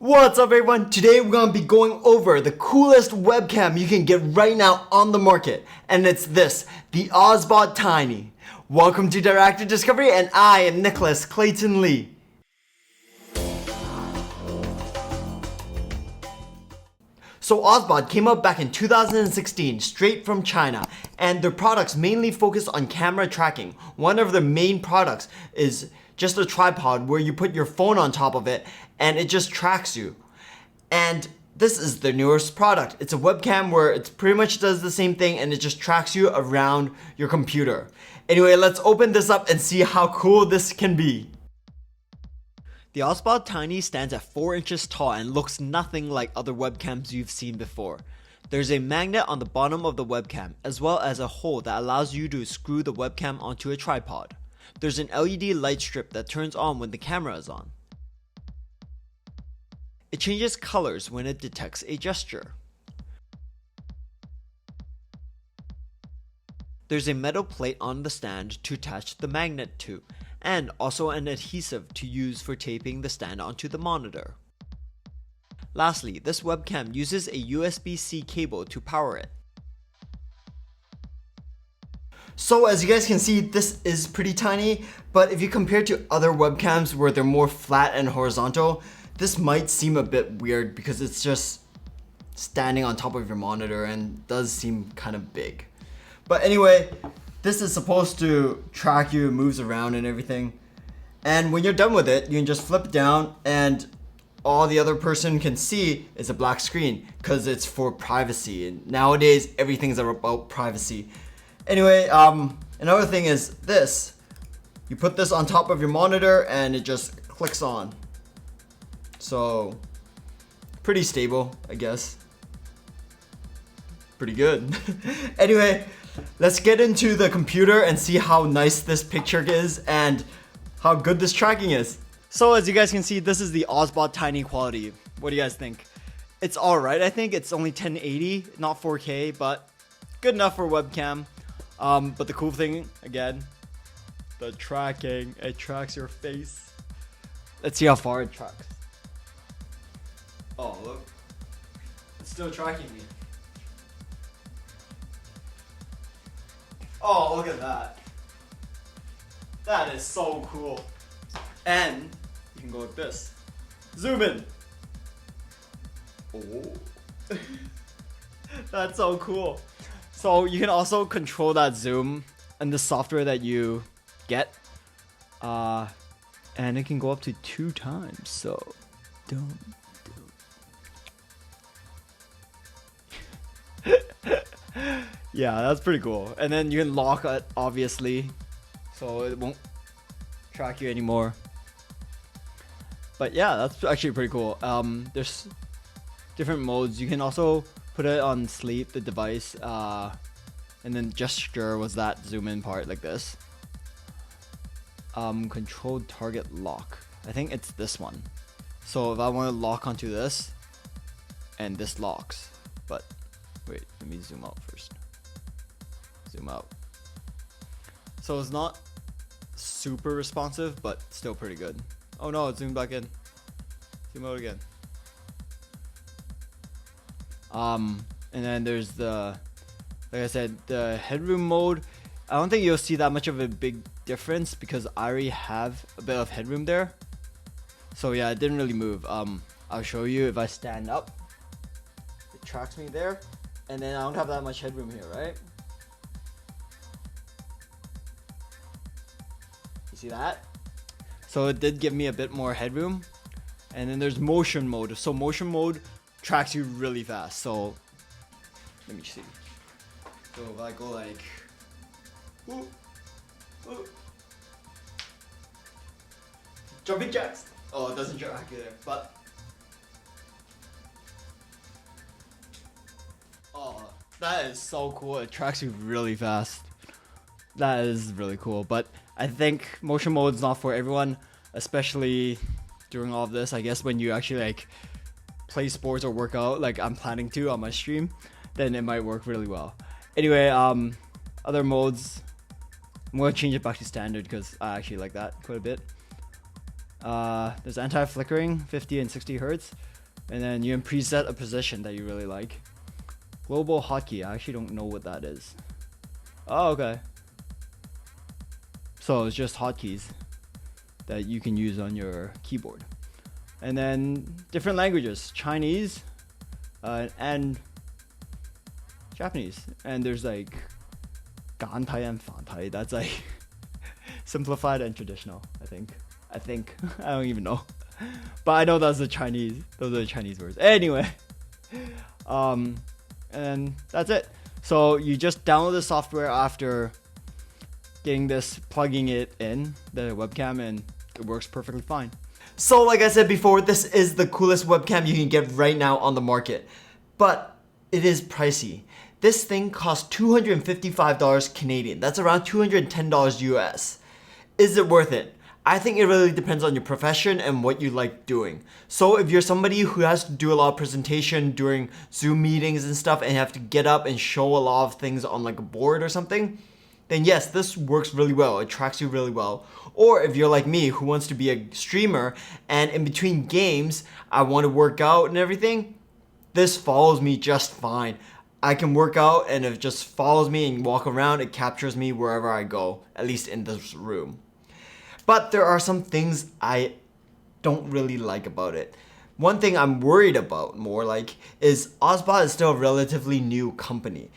What's up everyone? Today we're going to be going over the coolest webcam you can get right now on the market, and it's this, the OBSBOT Tiny. Welcome to Direct Discovery, and I am Nicholas Clayton Lee. So OBSBOT came out back in 2016 straight from China, and their products mainly focus on camera tracking. One of their main products is just a tripod where you put your phone on top of it and it just tracks you. And this is their newest product. It's a webcam where it pretty much does the same thing and it just tracks you around your computer. Anyway, let's open this up and see how cool this can be. The OBSBOT Tiny stands at 4 inches tall and looks nothing like other webcams you've seen before. There's a magnet on the bottom of the webcam, as well as a hole that allows you to screw the webcam onto a tripod. There's an LED light strip that turns on when the camera is on. It changes colors when it detects a gesture. There's a metal plate on the stand to attach the magnet to, and also an adhesive to use for taping the stand onto the monitor. Lastly, this webcam uses a USB-C cable to power it. So as you guys can see, this is pretty tiny, but if you compare to other webcams where they're more flat and horizontal, this might seem a bit weird because it's just standing on top of your monitor and does seem kind of big. But anyway, this is supposed to track you, moves around and everything. And when you're done with it, you can just flip it down and all the other person can see is a black screen because it's for privacy. And nowadays, everything's about privacy. Anyway, another thing is this. You put this on top of your monitor and it just clicks on. So, pretty stable, I guess. Pretty good. Anyway, let's get into the computer and see how nice this picture is and how good this tracking is. So as you guys can see, this is the OBSBOT Tiny quality. What do you guys think? It's alright, I think. It's only 1080, not 4K, but good enough for webcam. But the cool thing, again, the tracking. It tracks your face. Let's see how far it tracks. Oh, look. It's still tracking me. Oh, look at that. That is so cool. And you can go like this. Zoom in. Oh. That's so cool. So you can also control that zoom in the software that you get. And it can go up to 2 times. So don't. Yeah, that's pretty cool. And then you can lock it, obviously, so it won't track you anymore. But yeah, that's actually pretty cool. There's different modes. You can also put it on sleep, the device, and then gesture was that zoom in part like this. Controlled target lock. I think it's this one. So if I want to lock onto this, and this locks. But wait, let me zoom out first. Zoom out. So it's not super responsive, but still pretty good. Oh no, it zoomed back in. Zoom out again. And then there's the, like I said, the headroom mode. I don't think you'll see that much of a big difference because I already have a bit of headroom there. So yeah, it didn't really move. I'll show you if I stand up. It tracks me there. And then I don't have that much headroom here, right? You see that? So it did give me a bit more headroom. And then there's motion mode. So motion mode tracks you really fast. So let me see. So if I go like, ooh, ooh. Jumping jacks. Oh, it doesn't track you there, but oh, that is so cool. It tracks you really fast. That is really cool. But I think motion mode is not for everyone, especially during all of this. I guess when you actually like play sports or work out, like I'm planning to on my stream, then it might work really well. Anyway, other modes, I'm gonna change it back to standard because I actually like that quite a bit. There's anti-flickering, 50 and 60 hertz, and then you can preset a position that you really like. Global hotkey, I actually don't know what that is. Oh, okay. So it's just hotkeys that you can use on your keyboard. And then different languages, Chinese and Japanese. And there's like Gantai and Fantai. That's like simplified and traditional, I think. I don't even know. But I know that's the Chinese. Those are the Chinese words. Anyway. And that's it. So you just download the software after getting this, plugging it in, the webcam, and it works perfectly fine. So like I said before, this is the coolest webcam you can get right now on the market. But it is pricey. This thing costs $255 Canadian. That's around $210 US. Is it worth it? I think it really depends on your profession and what you like doing. So if you're somebody who has to do a lot of presentation during Zoom meetings and stuff and have to get up and show a lot of things on like a board or something, then yes, this works really well. It tracks you really well. Or if you're like me who wants to be a streamer and in between games, I want to work out and everything, this follows me just fine. I can work out and it just follows me and walk around. It captures me wherever I go, at least in this room. But there are some things I don't really like about it. One thing I'm worried about more like is OBSBOT is still a relatively new company.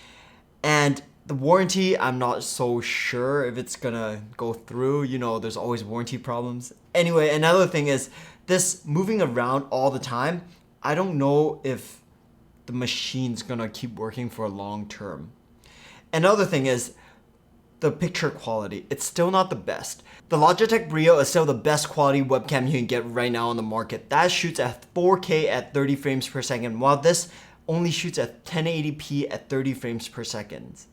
And the warranty, I'm not so sure if it's gonna go through. You know, there's always warranty problems. Anyway, another thing is this moving around all the time. I don't know if the machine's gonna keep working for long term. Another thing is the picture quality. It's still not the best. The Logitech Brio is still the best quality webcam you can get right now on the market. That shoots at 4K at 30 frames per second, while this only shoots at 1080p at 30 frames per second.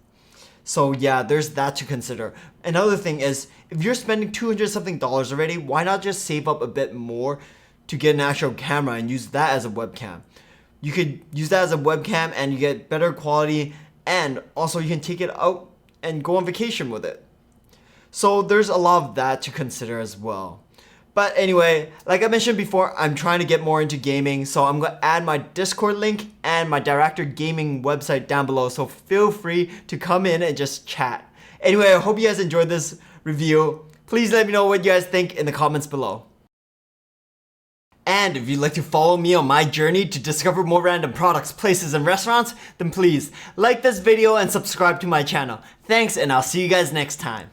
So yeah, there's that to consider. Another thing is, if you're spending $200 something already, why not just save up a bit more to get an actual camera and use that as a webcam? You could use that as a webcam and you get better quality, and also you can take it out and go on vacation with it. So there's a lot of that to consider as well. But anyway, like I mentioned before, I'm trying to get more into gaming, so I'm going to add my Discord link and my Director Gaming website down below, so feel free to come in and just chat. Anyway, I hope you guys enjoyed this review. Please let me know what you guys think in the comments below. And if you'd like to follow me on my journey to discover more random products, places, and restaurants, then please like this video and subscribe to my channel. Thanks, and I'll see you guys next time.